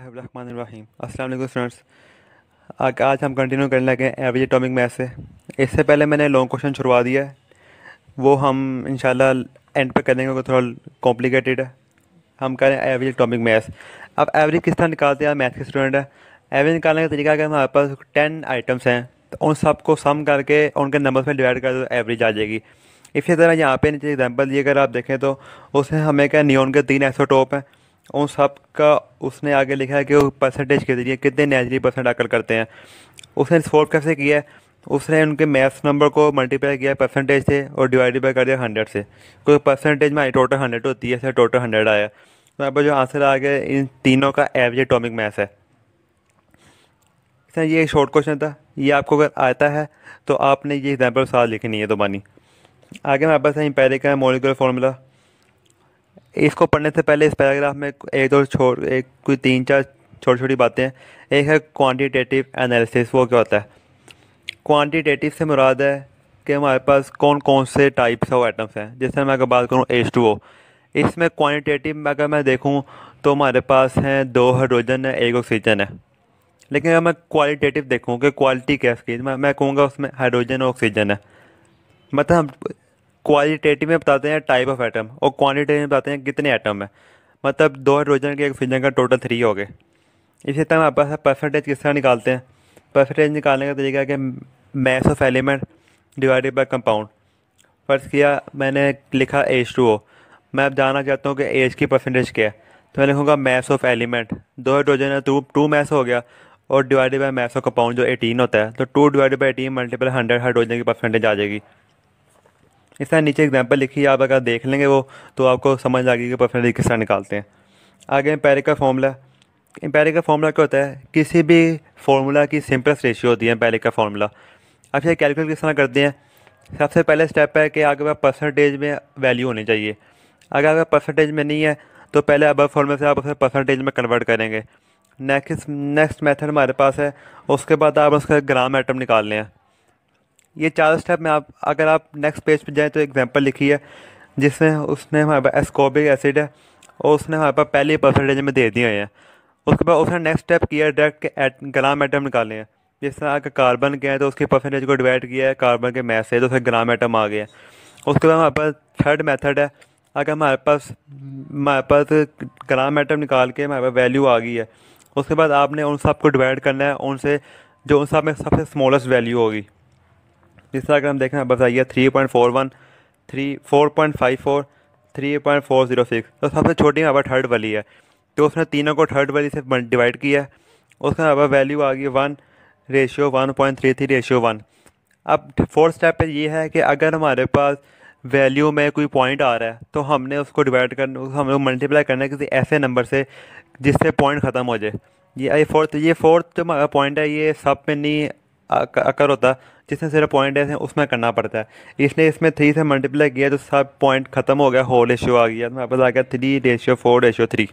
बिस्मिल्लाहिर्रहमानिर्रहीम। अस्सलाम वालेकुम स्टूडेंट्स। आज हम कंटिन्यू करने लगे हैं एवरेज एटॉमिक मास से। इससे पहले मैंने लॉन्ग क्वेश्चन छुड़वा दिया है, वो हम इंशाल्लाह एंड पे करेंगे क्योंकि थोड़ा कॉम्प्लिकेटेड है। हम करें एवरेज एटॉमिक मास। अब एवरेज किस तरह निकालते हैं? मैथ के स्टूडेंट है, एवरेज निकालने का तरीका है कि हमारे पास 10 आइटम्स हैं, तो उन सबको सम करके उनके नंबर में डिवाइड कर दो, एवरेज आ जाएगी। इसी तरह यहाँ पे नीचे एग्जांपल दिए, अगर आप देखें तो उसमें हमें क्या, नियॉन के 3 आइसोटोप हैं, उन सब का उसने आगे लिखा है कि वो परसेंटेज के जरिए कितने नेचुरली परसेंट आकर करते हैं। उसने सॉल्व कैसे किया है? उसने उनके मैथ्स नंबर को मल्टीप्लाई किया परसेंटेज से और डिवाइड बाई कर दिया 100 से। कोई परसेंटेज में टोटल 100 होती है, ऐसे टोटल 100 आया, तो यहाँ पर जो आंसर आ गया इन तीनों का एवरेज एटॉमिक मास है। सर ये शॉर्ट क्वेश्चन था, ये आपको अगर आता है तो आपने ये एग्जाम्पल साथ लिखनी है तो बानी। आगे हमारे पास एम्पिरिकल मॉलिक्यूलर फार्मूला। इसको पढ़ने से पहले इस पैराग्राफ में एक कोई 3-4 छोटी छोटी बातें हैं। एक है क्वांटिटेटिव एनालिसिस। वो क्या होता है? क्वांटिटेटिव से मुराद है कि हमारे पास कौन कौन से टाइप्स ऑफ एटम्स हैं। जैसे मैं अगर बात करूँ H2O, इसमें क्वांटिटेटिव में अगर मैं देखूँ तो हमारे पास हैं 2 हाइड्रोजन है, 1 ऑक्सीजन है। लेकिन अगर मैं क्वालिटेटिव देखूँ कि क्वालिटी क्या है इसकी, मैं कहूँगा उसमें हाइड्रोजन और ऑक्सीजन है। मतलब हम क्वालिटेटिव में बताते हैं टाइप ऑफ एटम और क्वांटिटेटिव में बताते हैं कितने एटम है। मतलब 2 हाइड्रोजन के, 1 ऑक्सीजन का, टोटल 3 हो गए। इसी तरह हमारे पास परसेंटेज किस तरह निकालते हैं? परसेंटेज निकालने का तरीका है कि mass of element divided by compound. फर्ज किया मैंने लिखा H2O, मैं अब जानना चाहता हूँ कि एच की परसेंटेज क्या है, तो मैं लिखूँगा मैस ऑफ एलिमेंट। 2 हाइड्रोजन है, टू मैस हो गया, और divided by mass of compound जो 18 होता है, तो 2 डिवाइडेड बाई 18 मल्टीपल 100 हाइड्रोजन की परसेंटेज आ जाएगी। इस तरह नीचे एग्जांपल लिखी है, आप अगर देख लेंगे वो तो आपको समझ आ गई कि परसेंटेज किस तरह निकालते हैं। आगे एम्पिरिकल फार्मूला। एम्पिरिकल फार्मूला क्या होता है? किसी भी फार्मूला की सिंपलेस्ट रेशियो होती है एम्पिरिकल फार्मूला। अब ये कैलकुलेट किस तरह करते हैं? सबसे पहले स्टेप है कि आपके पास परसेंटेज में वैल्यू होनी चाहिए। अगर आपका परसेंटेज में नहीं है तो पहले अब फॉर्मूले से आप उसे परसेंटेज में कन्वर्ट करेंगे। नेक्स्ट मेथड हमारे पास है, उसके बाद आप उसका ग्राम एटम निकालने हैं। ये 4 स्टेप में आप अगर आप नेक्स्ट पेज पे जाएँ तो एग्जांपल लिखी है जिसमें उसने हमारे पास एस्कॉर्बिक एसिड है और उसने हमारे पास पहले ही परसेंटेज में दे दिए हैं। उसके बाद उसने नेक्स्ट स्टेप किया डायरेक्ट के ग्राम एटम निकाले हैं। जिस तरह अगर कार्बन के हैं तो उसकी परसेंटेज को डिवाइड किया है कार्बन के मैस से, तो उसके ग्राम एटम आ गए हैं। उसके बाद हमारे पास थर्ड मेथड है, अगर हमारे पास ग्राम एटम निकाल के हमारे पास वैल्यू आ गई है, उसके बाद आपने उन सब को डिवाइड करना है उनसे जो उन सब में सबसे स्मॉलेस्ट वैल्यू होगी। जिस तरह अगर हम देखें बताइए 3.41, 4.54, 3.406, तो सबसे छोटी हमारे पास थर्ड वाली है, तो उसने तीनों को थर्ड वाली से डिवाइड किया है। उसका हमारे पास वैल्यू आ गई 1:1.33:1। अब फोर्थ स्टेप पे ये है कि अगर हमारे पास वैल्यू में कोई पॉइंट आ रहा है तो हमने उसको डिवाइड करना, हमें मल्टीप्लाई करना है किसी ऐसे नंबर से जिससे पॉइंट ख़त्म हो जाए। ये फोर्थ जो हमारा पॉइंट है ये सब में नहीं अकर होता, जिसमें सिर्फ पॉइंट है उसमें करना पड़ता है। इसलिए इसमें 3 से मल्टीप्लाई किया तो सब पॉइंट ख़त्म हो गया, होल रेशियो आ गया, तो हमारे पास आ गया 3:4:3।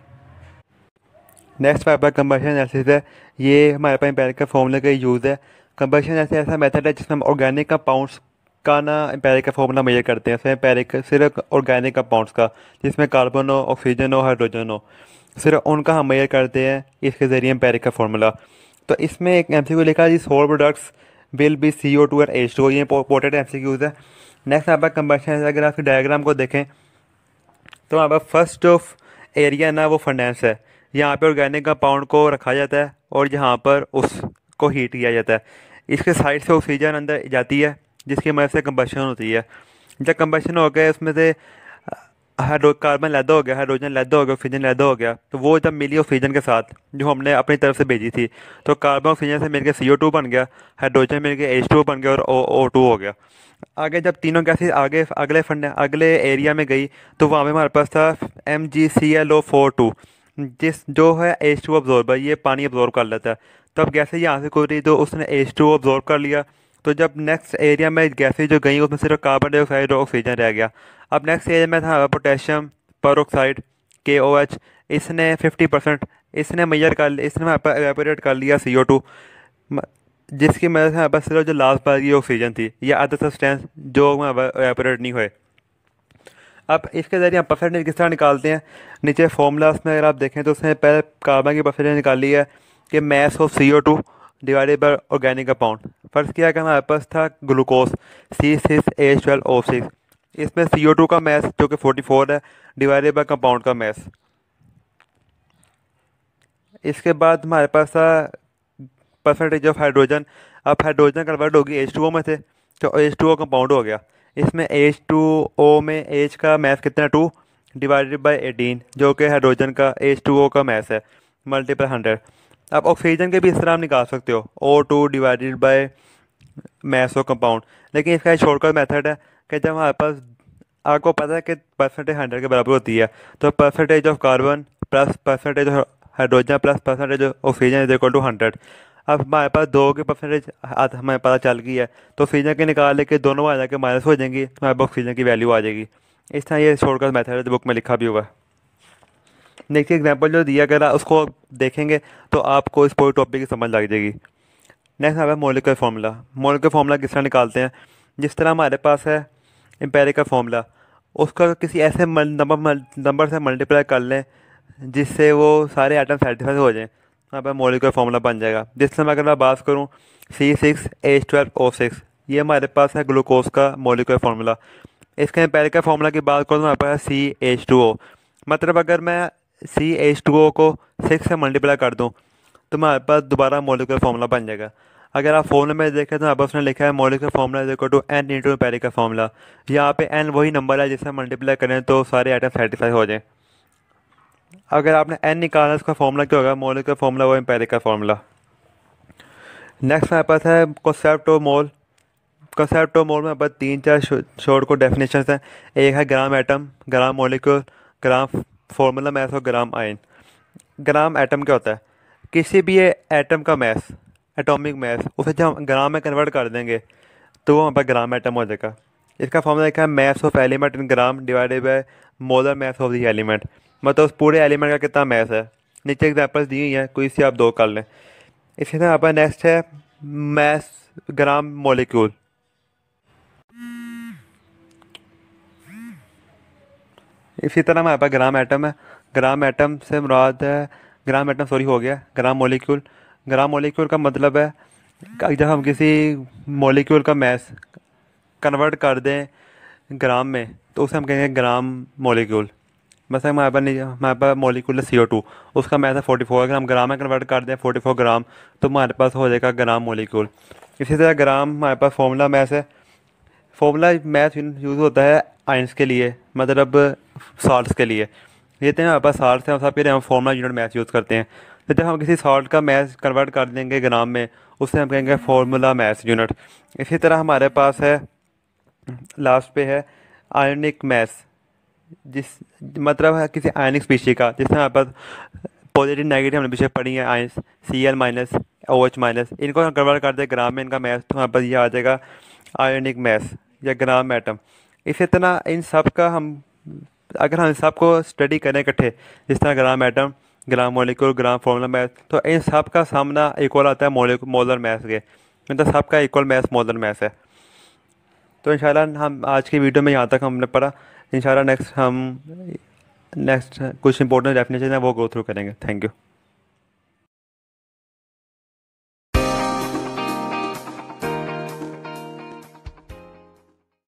नेक्स्ट हमारे पास कंबशन एनालिसिस है। ये हमारे पास एम्पिरिकल फार्मूले का यूज़ है। कंबशन ऐसा मेथड है जिसमें हम ऑर्गेनिक कंपाउंड्स का ना एम्पिरिकल फार्मूला मेजर करते हैं। सिर्फ ऑर्गेनिक कंपाउंड्स का, जिसमें कार्बन हो, ऑक्सीजन हो, हाइड्रोजन हो, सिर्फ उनका हम मेजर करते हैं इसके ज़रिए एम्पिरिकल फार्मूला। तो इसमें एक MCQ लिखा है जी, sole products will be CO2 और H2O। ये इंपॉर्टेंट MCQs है। नेक्स्ट हमारे पास कंबशन है। अगर आप डायग्राम को देखें तो हमारे पास फर्स्ट ऑफ एरिया ना वो फर्नेस है। यहाँ पे ऑर्गेनिक कंपाउंड को रखा जाता है और यहाँ पर उसको हीट किया जाता है। इसके साइड से ऑक्सीजन अंदर जाती है जिसकी वजह से कंबशन होती है। जब कंबशन हो गया उसमें से कार्बन लैदा हो गया, हाइड्रोजन लैदा हो गया, ऑक्सीजन लैदा हो गया, तो वो जब मिली ऑक्सीजन के साथ जो हमने अपनी तरफ से भेजी थी, तो कार्बन ऑक्सीजन से मिलकर CO2 बन गया, हाइड्रोजन मिलकर H2O बन गया और O2 हो गया। आगे जब तीनों गैसेज आगे अगले एरिया में गई तो वहाँ पे हमारे पास था MgClO4 जो है H2O अब्जॉर्बर, ये पानी अब्जॉर्ब कर लेता है। तब गैसेज यहाँ से गुजरी तो उसने H2O अब्जॉर्ब कर लिया। तो जब नेक्स्ट एरिया में गैसेज जो गई उसमें सिर्फ कार्बन डाइऑक्साइड और ऑक्सीजन रह गया। अब नेक्स्ट एरिया में था पोटेशियम पर ऑक्साइड KOH। इसने 50% इसने एवेपोरेट कर लिया CO2, जिसकी वजह से हमारे पास सिर्फ जो लास्ट बार की ऑक्सीजन थी या अदर सब्सटेंस जो एवेपोरेट नहीं हुए। अब इसके ज़रिए हम परसेंटेज किस तरह निकालते हैं, नीचे फॉर्मूलाज में अगर आप देखें तो उसने पहले कार्बन की परसेंटेज निकाली है कि mass of CO2 divided by organic compound. First किया कि हमारे पास था ग्लूकोज C6H12O6, इसमें CO2 का मास जो कि 44 है डिवाइडेड बाय कंपाउंड का मास। इसके बाद हमारे पास था परसेंटेज ऑफ हाइड्रोजन। अब हाइड्रोजन कन्वर्ट होगी H2O में से, तो H2O कंपाउंड हो गया। इसमें H2O में H का मास कितना 2 डिवाइडेड बाय 18 जो कि हाइड्रोजन का H2O का मास है मल्टीप्लाई 100। अब ऑक्सीजन के भी इस तरह आप निकाल सकते हो O2 divided by mass of compound, लेकिन इसका एक शॉर्टकट मेथड है कि जब हमारे पास आपको पता है कि परसेंटेज 100 के बराबर होती है, तो percentage of carbon plus percentage of hydrogen plus percentage of oxygen is equal to 100। अब हमारे पास दो के परसेंटेज हमें पता चल गई है, तो ऑक्सीजन के निकाल लेके दोनों आ जाके माइनस हो जाएंगी, हमारे पास ऑक्सीजन की वैल्यू आ जाएगी। इस तरह ये शॉर्टकट मेथड है जो बुक में लिखा भी हुआ है। देखिए एग्जांपल जो दिया गया उसको देखेंगे तो आपको इस पूरे टॉपिक की समझ लग जाएगी। नेक्स्ट हमारा मॉलिक्यूलर फार्मूला। मॉलिक्यूलर फार्मूला किस तरह निकालते हैं, जिस तरह हमारे पास है एम्पेरिकल फार्मूला, उसका किसी ऐसे नंबर से मल्टीप्लाई कर लें जिससे वो सारे आइटम सेटिस्फाई हो जाएं, यहाँ पर मॉलिक्यूलर फार्मूला बन जाएगा। जिस समय अगर मैं बात करूँ C6H12O6, ये हमारे पास है ग्लूकोज का मॉलिक्यूलर फार्मूला। इसके एम्पेरिकल फार्मूला की बात करूँ तो हमारे पास है CH2O। मतलब अगर मैं CH2O को 6 से मल्टीप्लाई कर दूँ तो हमारे पास दोबारा मॉलिक्यूलर फार्मूला बन जाएगा। अगर आप फॉर्मूले में देखें तो यहाँ पर उसने लिखा है molecular formula is equal to N into empirical formula. यहाँ पे N वही नंबर है जिससे मल्टीप्लाई करें तो सारे आइटम सेटिस्फाई हो जाएं। अगर आपने N निकालना है उसका फार्मूला क्या होगा, मोल का फार्मूला वो एम्पेरिकल फार्मूला। नेक्स्ट हमारे पास है concept of mole. Concept of mole में हमारे पास 3-4 शॉर्ट को डेफिनेशन हैं। एक है ग्राम एटम, ग्राम मोलिक्यूल, ग्राम फार्मूला मैथ और ग्राम आयन। ग्राम एटम क्या होता है, किसी भी एटम का मैस, एटॉमिक मैस, उसे जब हम ग्राम में कन्वर्ट कर देंगे तो वो हमारे पास ग्राम एटम हो जाएगा। इसका फॉर्मूला लिखा है mass of element in gram divided by molar mass of the element. मतलब उस पूरे एलिमेंट का कितना मैस है। नीचे एग्जांपल्स दी हुई हैं, कोई सी आप दो कर लें। इसी तरह हमारे नेक्स्ट है मैस ग्राम मोलिक्यूल। इसी तरह हमारे पास ग्राम एटम है। ग्राम एटम से मुराद है, ग्राम एटम सॉरी हो गया ग्राम मोलिक्यूल। ग्राम मोलिक्यूल का मतलब है कि जब हम किसी मोलिक्यूल का मैस कन्वर्ट कर दें ग्राम में तो उसे हम कहेंगे ग्राम मोलिक्यूल। mesela हमारे पास मोलिक्यूल है CO2, उसका मैथ है 44, अगर हम ग्राम में कन्वर्ट कर दें 44 ग्राम तो हमारे पास हो जाएगा ग्राम मोलिक्यूल। इसी तरह ग्राम हमारे पास फॉर्मूला मैथ है। फॉर्मूला मैथ यूज़ होता है आयंस के लिए, मतलब साल्ट्स के लिए। ये तो हमारे पास साल्ट्स हैं, सबके लिए हम फॉर्मूला यूनिट मैथ यूज़ करते हैं। तो जब हम किसी सॉल्ट का मैथ कन्वर्ट कर देंगे ग्राम में उससे हम कहेंगे फार्मूला मैथ यूनिट। इसी तरह हमारे पास है लास्ट पे है आयनिक मैथ, जिस मतलब है किसी आयनिक स्पीशी का, जिसमें हमारे पास पॉजिटिव नेगेटिव हमने पीछे पढ़ी है आयंस Cl-OH-, इनको हम कन्वर्ट कर दे ग्राम में, इनका मैथ तो हमारे पास ये आ जाएगा आयनिक मैथ या ग्राम एटम। इसी तरह इन सब का हम अगर हम इन सब को स्टडी करें इकट्ठे, जिस तरह ग्राम एटम, ग्राम मोलिक्यूल, ग्राम फॉर्मूला मैथ, तो इन सब का सामना इक्वल आता है मोलर मैथ के, मतलब सबका इक्वल मैथ मोलर मैथ है। तो इंशाल्लाह हम आज की वीडियो में यहाँ तक हमने पढ़ा। इंशाल्लाह नेक्स्ट कुछ इंपॉर्टेंट डेफिनेशन है वो गो थ्रू करेंगे। Thank you.